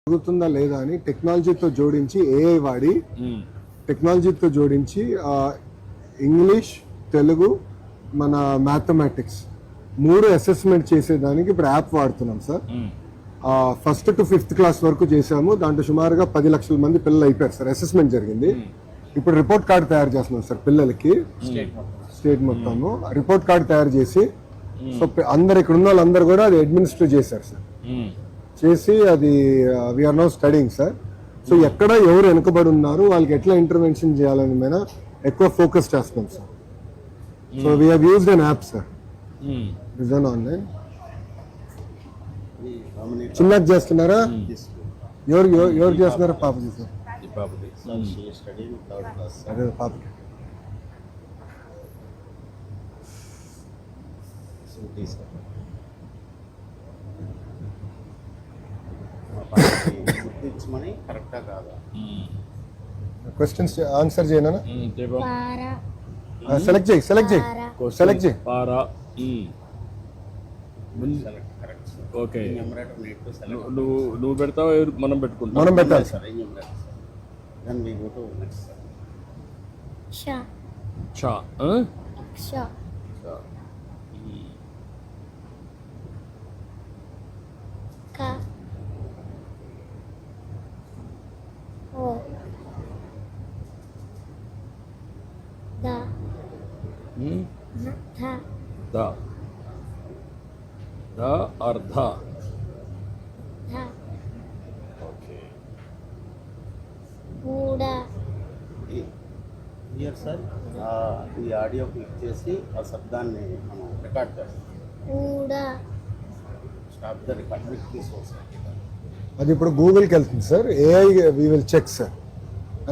జరుగుతుందా లేదా అని టెక్నాలజీతో జోడించి ఏఐ వాడి టెక్నాలజీతో జోడించి ఇంగ్లీష్, తెలుగు, మన మ్యాథమెటిక్స్ 3 అసెస్మెంట్ చేసేదానికి ఇప్పుడు యాప్ వాడుతున్నాం sir. First to 5th class వరకు చేసాము. దాంట్లో సుమారుగా 10 లక్షల మంది పిల్లలు అయిపోయారు సార్. అసెస్మెంట్ జరిగింది. ఇప్పుడు రిపోర్ట్ కార్డు తయారు చేస్తున్నాం సార్ పిల్లలకి, స్టేట్ మొత్తము రిపోర్ట్ కార్డు తయారు చేసి, సో అందరు ఇక్కడ ఉన్న వాళ్ళందరూ కూడా అది అడ్మినిస్టర్ చేశారు సార్. చేసి అది we are now studying sir. So ఎక్కడ ఎవరు వెనుకబడి ఉన్నారు, వాళ్ళకి ఎట్లా ఇంటర్వెన్షన్ చేయాలని మీద ఎక్కువ ఫోకస్ చేస్తున్నాం sir. So we have used an app sir, vision online. చిన్నది చేస్తున్నారా? ఎవరు చేస్తున్నారా? పాప చేస్తారు. అదే పాపకి క్వశ్చన్స్ ఆన్సర్ చేయనా? సెలెక్ట్ చేయి. ఓకే, నువ్వు పెడతావా? మనం పెట్టుకుంటాం. మనం పెట్టాలి సార్. అర్ధ. ఓకే, హియర్ సార్ ఈ ఆడియో క్లిక్ చేసి ఆ శబ్దాన్ని మనం రికార్డ్ చేస్తాం. స్టాప్ ద రికార్డ్ తీసుకోవచ్చు. అది ఇప్పుడు గూగుల్కి వెళ్తుంది sir. AI we will check sir,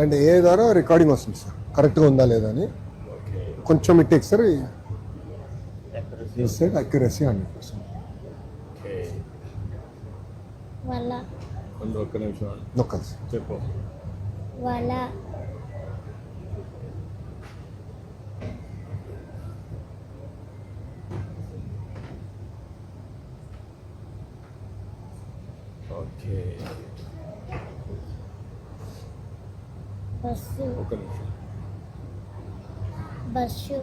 and AI ద్వారా రికార్డింగ్ వస్తుంది సార్, కరెక్ట్గా ఉందా లేదా అని. కొంచెం ఇట్ టేక్ సార్ అక్యురసీ 100%. ఒక్క నిమిషం నొక్కదు చెప్పు. ఓకే, ఒక్క నిమిషం. బస్సు,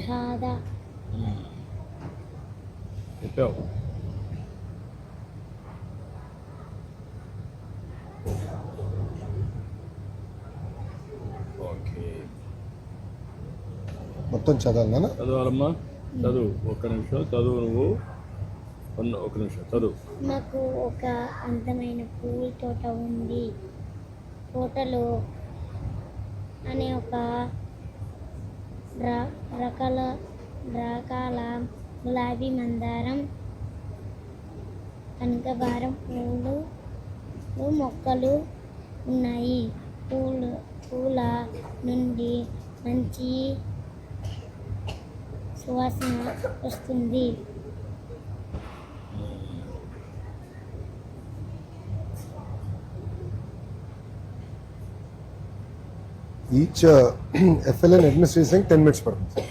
రాధా చెప్పావు. ఓకే, మొత్తం చదవాలన్నా? చదవాలమ్మా, చదువు. ఒక్క నిమిషం చదువు. నువ్వు ఒక నిమిషం చదువు. నాకు ఒక అందమైన పూల తోట ఉంది. తోటలో అనే ఒక రకాల గులాబీ, మందారం, కనకాంబరం పూలు మొక్కలు ఉన్నాయి. పూల నుండి మంచి సువాసన వస్తుంది. ఈచ్ FLN అడ్మినిస్ట్రేషన్ 10 minutes పడుతుంది సార్.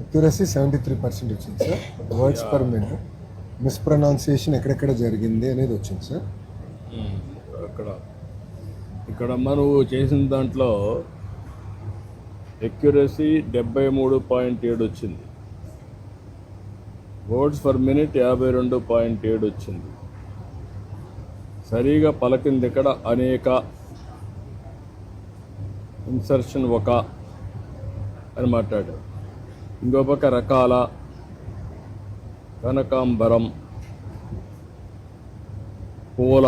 అక్యురసీ 73% వచ్చింది సార్. వర్డ్స్ పర్ మినిట్, మిస్ప్రొనౌన్సియేషన్ ఎక్కడెక్కడ జరిగింది అనేది వచ్చింది సార్. ఇక్కడ మనం చేసిన దాంట్లో ఎక్యురసీ 73.7 వచ్చింది. వర్డ్స్ పర్ మినిట్ 52.7 వచ్చింది. సరిగా పలకింది ఇక్కడ అనేక, ఇన్సర్షన్ ఒక అని మాట్లాడారు. ఇంకో పక్క రకాల, కనకాంబరం, పూల.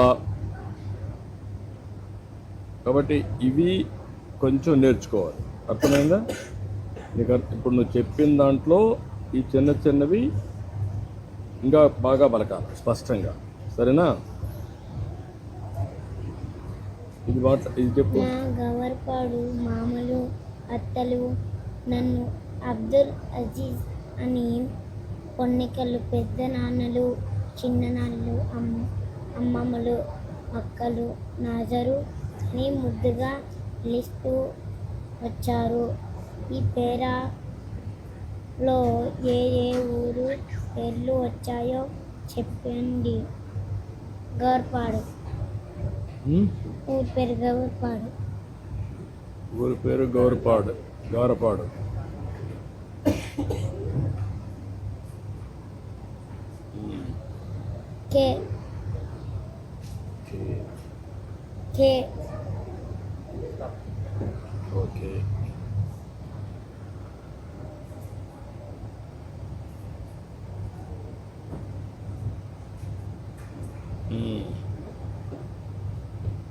కాబట్టి ఇవి కొంచెం నేర్చుకోవాలి. అర్థమైందా? నీకు ఇప్పుడు నువ్వు చెప్పిన దాంట్లో ఈ చిన్న చిన్నవి ఇంకా బాగా పలకాలి స్పష్టంగా, సరేనా? ఇది చెప్పు. నా గవర్పాడు మామలు అత్తలు నన్ను అబ్దుల్ అజీజ్ అని, పొన్నికలు పెద్ద నాన్నలు చిన్ననాన్నలు అమ్మమ్మలు అక్కలు నాజరు అని ముద్దుగా పిలుస్తూ వచ్చారు. ఈ పేరాలో ఏ ఏ ఊరు పేర్లు వచ్చాయో చెప్పండి. గవర్పాడు. ఊరి పేరు గవర్పాడు. ఊరి పేరు గౌరపాడు. కే కే ఓకే.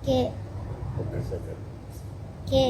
కే ఓకే సెకండ్. కే